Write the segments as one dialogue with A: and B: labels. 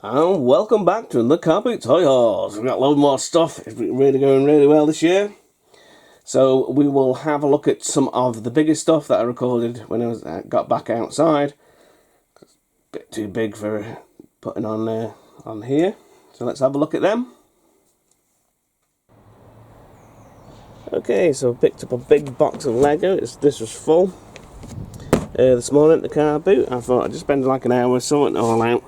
A: And welcome back to the Carboot Toy Hauls. We've got a load more stuff. It's really going really well this year. So we will have a look at some of the biggest stuff that I recorded when I got back outside. It's a bit too big for putting on here. So let's have a look at them. Okay, so I picked up a big box of Lego. This was full. This morning at the car boot. I thought I'd just spend like an hour sorting it all out.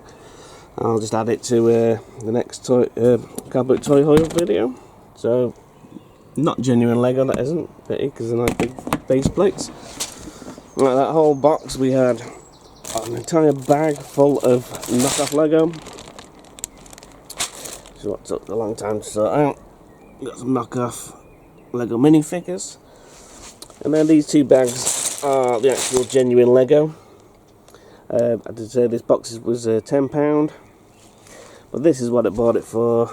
A: I'll just add it to the next Carboot Toy Haul video. So, not genuine Lego, that isn't. Pity, because they're nice big base plates. Like that whole box, we had an entire bag full of knockoff Lego. This is what took a long time to sort out. Got some knockoff Lego minifigures. And then these two bags are the actual genuine Lego. I did say this box was £10, but this is what I bought it for.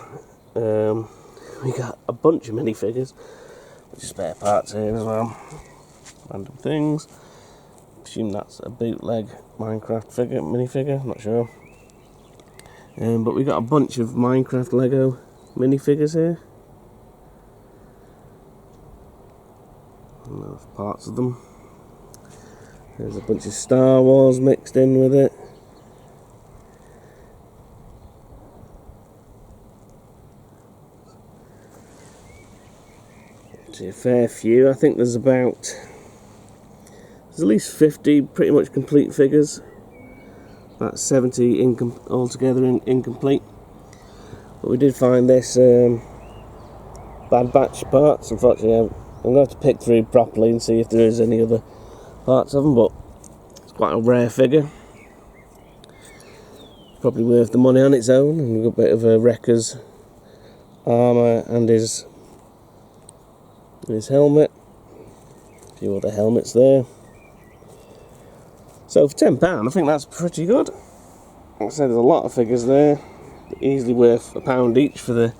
A: We got a bunch of minifigures, which is spare parts here as well. Random things. Assume that's a bootleg Minecraft minifigure, not sure. But we got a bunch of Minecraft Lego minifigures here. And parts of them. There's a bunch of Star Wars mixed in with it. See a fair few. I think there's at least 50 pretty much complete figures. About 70 altogether incomplete. But we did find this bad batch parts. Unfortunately, I'm going to have to pick through properly and see if there is any other parts of them, but it's quite a rare figure. Probably worth the money on its own. And we've got a bit of a Wrecker's armour and his helmet. A few other helmets there. So for £10, I think that's pretty good. Like I said, there's a lot of figures there. Easily worth £1 each for the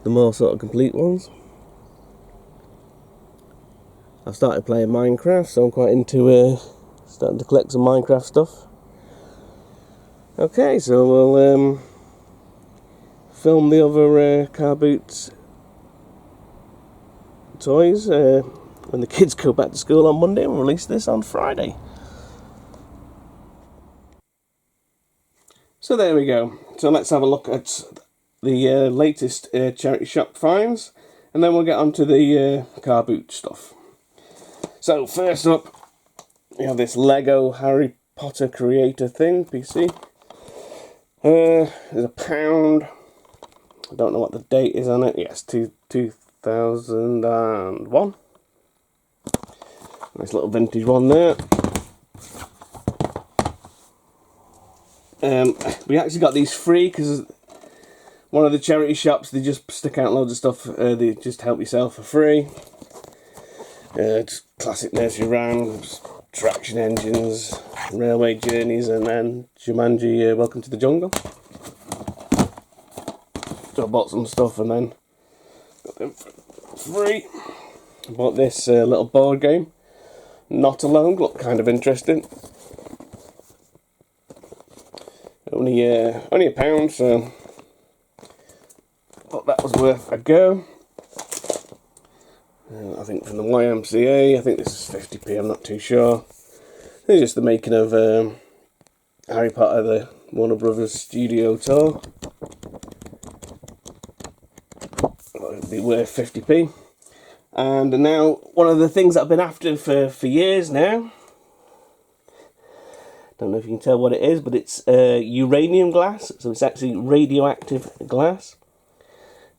A: more sort of complete ones. I've started playing Minecraft, so I'm quite into starting to collect some Minecraft stuff. Okay, so we'll film the other Carboot toys when the kids go back to school on Monday and release this on Friday. So there we go. So let's have a look at the latest charity shop finds, and then we'll get on to the Carboot stuff. So first up, we have this Lego Harry Potter creator thing, PC. There's £1. I don't know what the date is on it. Yes, 2001. Nice little vintage one there. We actually got these free because one of the charity shops, they just stick out loads of stuff. They just help yourself for free. It's classic nursery rhymes, traction engines, railway journeys, and then Jumanji, Welcome to the Jungle. So I bought some stuff and then got them for free. I bought this little board game, Not Alone, looked kind of interesting. Only £1, so I thought that was worth a go. I think from the YMCA, I think this is 50p, I'm not too sure. This is just the making of Harry Potter, the Warner Brothers studio tour. It'd be worth 50p. And now, one of the things that I've been after for years now, don't know if you can tell what it is, but it's uranium glass, so it's actually radioactive glass.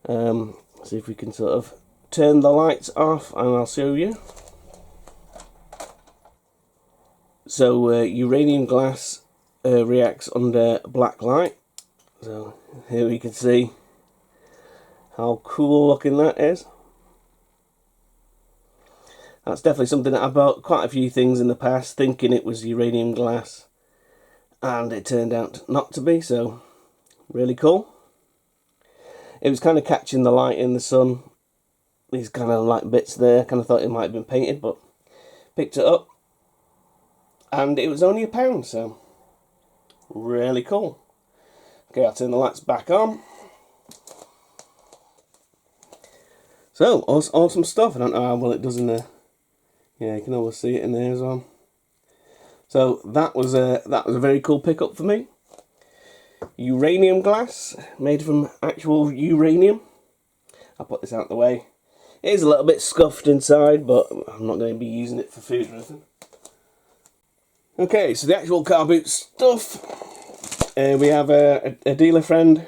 A: See if we can sort of turn the lights off and I'll show you. So uranium glass reacts under black light. So here we can see how cool looking that is. That's definitely something that I bought quite a few things in the past thinking it was uranium glass, and it turned out not to be, so really cool. It was kind of catching the light in the sun. These kind of light bits there, kind of thought it might have been painted, but picked it up and it was only £1, so really cool. Okay, I'll turn the lights back on. So, awesome stuff. I don't know how well it does in there. Yeah, you can always see it in there as well. So that was a very cool pickup for me. Uranium glass, made from actual uranium. I'll put this out of the way. It is a little bit scuffed inside, but I'm not going to be using it for food or anything. Okay, so the actual Carboot stuff. We have a dealer friend.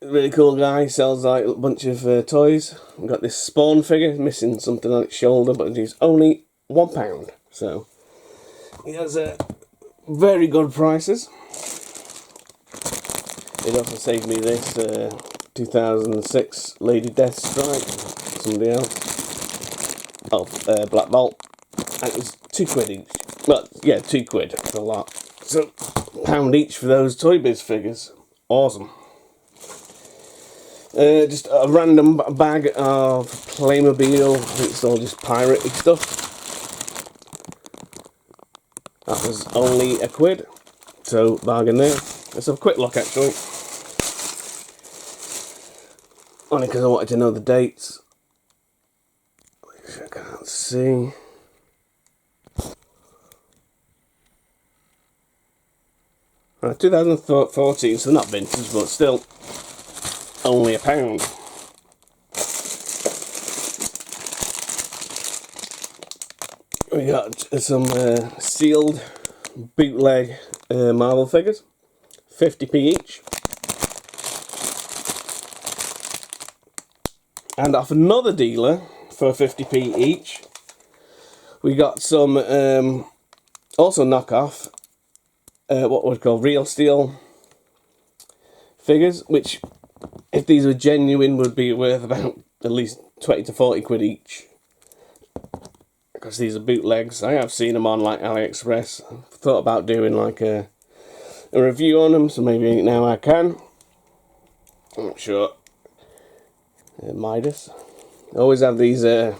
A: Really cool guy, sells like a bunch of toys. We've got this Spawn figure, missing something on its shoulder, but it's only £1. So he has very good prices. It also saved me this 2006 Lady Deathstrike, somebody else. Oh, Black Bolt. And it was £2 each. Well, yeah, £2 for a lot. So, £1 each for those Toy Biz figures. Awesome. Just a random bag of Playmobil. I think it's all just piratey stuff. That was only £1. So, bargain there. Let's have a quick look actually. Only because I wanted to know the dates. Which I can't see. Right, 2014, so not vintage, but still only £1. We got some sealed bootleg Marvel figures, 50p each. And off another dealer for 50p each, we got some also knockoff, what would call real steel figures, which if these were genuine would be worth about at least 20 to 40 quid each. Because these are bootlegs. I have seen them on like AliExpress. I've thought about doing like a review on them, so maybe now I can. I'm not sure. Midas. I always have these little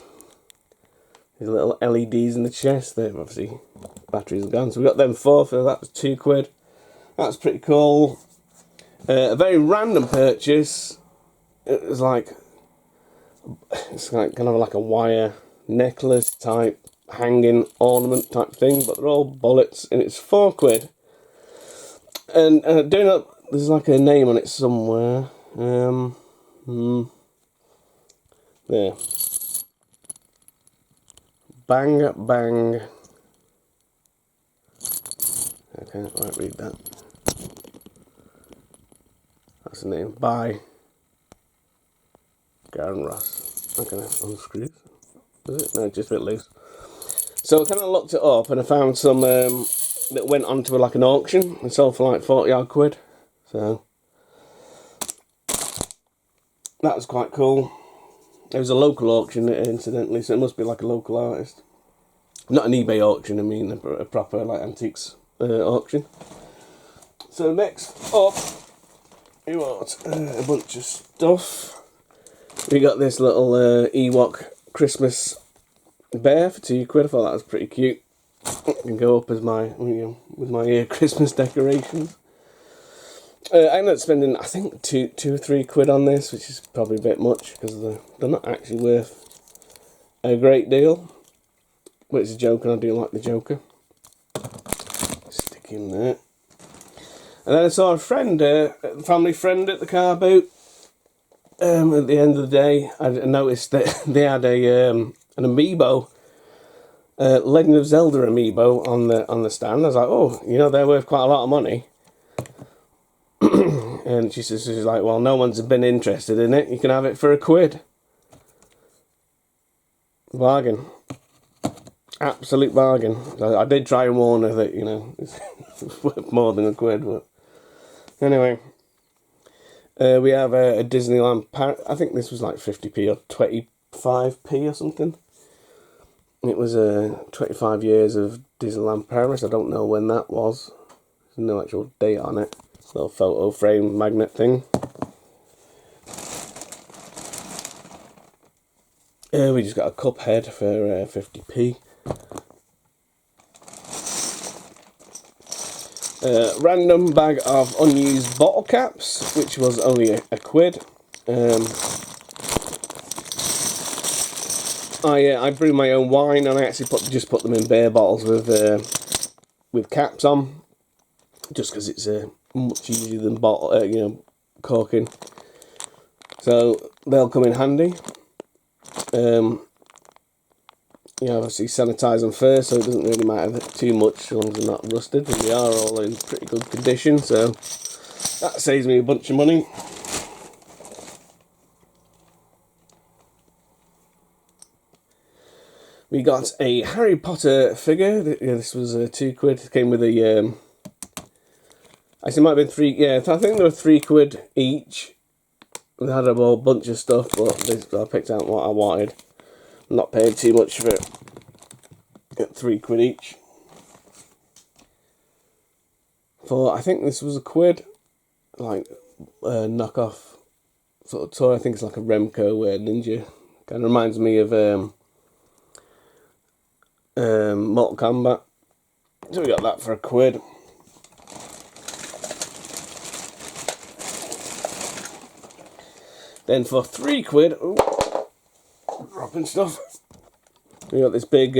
A: LEDs in the chest. They've obviously batteries are gone, so we got them for that was £2. That's pretty cool. A very random purchase. It's like kind of like a wire necklace type hanging ornament type thing, but they're all bullets, and it's £4. And doing up, there's like a name on it somewhere. There. Bang Bang. Okay, I won't read that. That's the name. By Garen Ross. Okay, unscrew. Is it? No, just a bit loose. So I kind of looked it up and I found some that went onto like an auction and sold for like 40 odd quid. So that was quite cool. It was a local auction, incidentally, so it must be like a local artist. Not an eBay auction, I mean a proper like antiques auction. So next up, we got a bunch of stuff. We got this little Ewok Christmas bear for £2. I thought that was pretty cute. It can go up as my, with my Christmas decorations. I ended up spending, I think, two or £3 on this, which is probably a bit much because they're not actually worth a great deal. But it's a Joker, and I do like the Joker. Stick him there. And then I saw a friend, a family friend at the Carboot. At the end of the day, I noticed that they had an amiibo, Legend of Zelda amiibo on the stand. I was like, oh, they're worth quite a lot of money. And she's like, well, no one's been interested in it. You can have it for £1. Bargain. Absolute bargain. I did try and warn her that, it's worth more than £1, but anyway. We have a Disneyland parrot. I think this was like 50p or 25p or something. It was 25 years of Disneyland Paris. I don't know when that was. There's no actual date on it. Little photo frame magnet thing. We just got a cup head for 50p. Random bag of unused bottle caps, which was only a quid. I brew my own wine, and I actually just put them in beer bottles with caps on, just because it's much easier than corking. So they'll come in handy. Obviously sanitize them first, so it doesn't really matter too much as long as they're not rusted, and they are all in pretty good condition, so that saves me a bunch of money. We got a Harry Potter figure. This was £2. It came with a actually it might have been three. Yeah, I think they were £3 each. They had a whole bunch of stuff, but I picked out what I wanted. I'm not paying too much for it. Got £3 each. I think this was £1, like knockoff sort of toy. I think it's like a Remco Ninja. Kind of reminds me of Mortal Kombat. So we got that for £1. Then for £3, dropping stuff. We got this big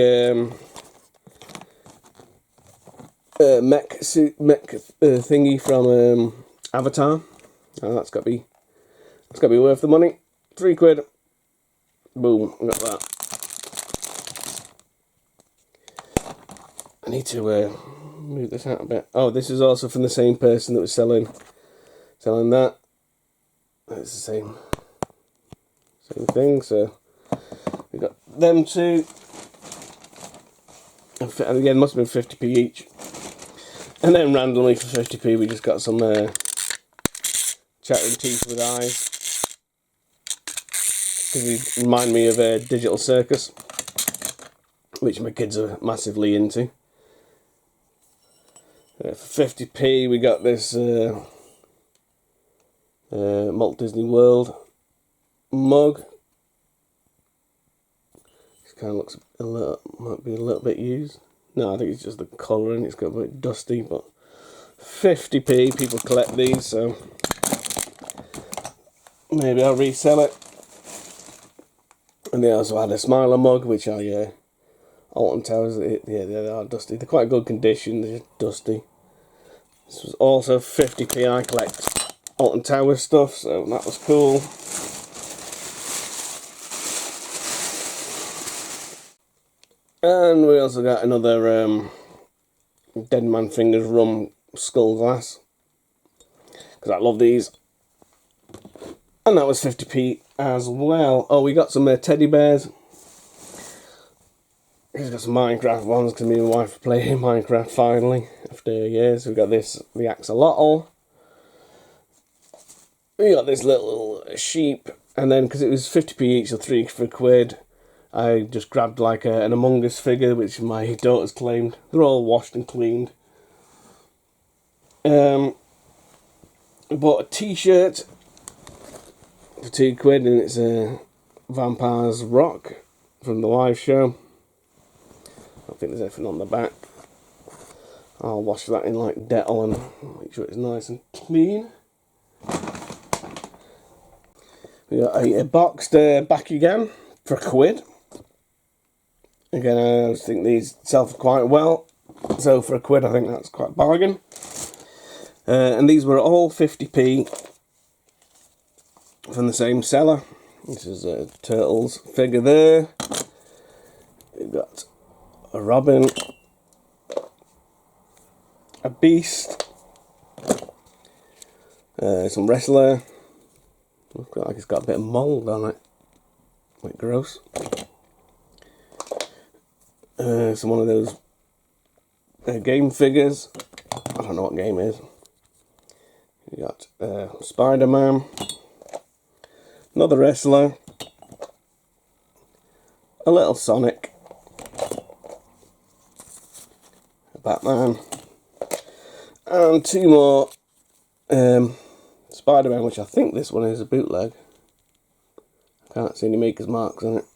A: mech thingy from Avatar. Oh, that's got to be worth the money. £3. Boom, got that. I need to move this out a bit. Oh, this is also from the same person that was selling that. It's the same thing. So we got them two. And again, must have been 50p each. And then randomly for 50p, we just got some chattering teeth with eyes. Because they remind me of Digital Circus, which my kids are massively into. For 50p, we got this Walt Disney World mug. This kind of looks might be a little bit used. No, I think it's just the colouring. It's got a bit dusty, but 50p. People collect these, so maybe I'll resell it. And they also had a Smiler mug, which are Alton Towers. They are dusty. They're quite good condition. They're just dusty. This was also 50p. I collect Alton Towers stuff, so that was cool. And we also got another Dead Man Fingers rum skull glass, because I love these. And that was 50p as well. Oh, we got some teddy bears. We've got some Minecraft ones, because me and my wife are playing Minecraft finally after years. We've got the axolotl. We got this little sheep, and then because it was 50p each, or £3 for £1, I just grabbed like an Among Us figure, which my daughter's claimed. They're all washed and cleaned. I bought a t-shirt for £2, and it's a Vampires Rock from the live show. I don't think there's anything on the back. I'll wash that in like Dettol and make sure it's nice and clean. We got a boxed Bakugan for £1. Again, I think these sell for quite well, so for £1 I think that's quite a bargain. And these were all 50p from the same seller. This is a Turtles figure there. We've got a Robin, a Beast, some Wrestler. Looks like it's got a bit of mould on it. Quite gross. Some one of those game figures. I don't know what game it is. We got Spider-Man, another Wrestler, a little Sonic, a Batman, and two more Spider-Man, which I think this one is a bootleg. I can't see any maker's marks on it.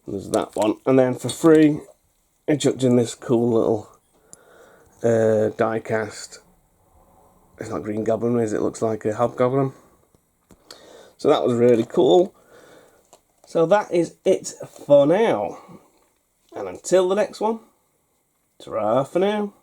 A: And there's that one. And then for free, I chucked in this cool little die cast. It's not Green Goblin, is it? It looks like a Hobgoblin. So that was really cool. So that is it for now. And until the next one, ta-ra for now.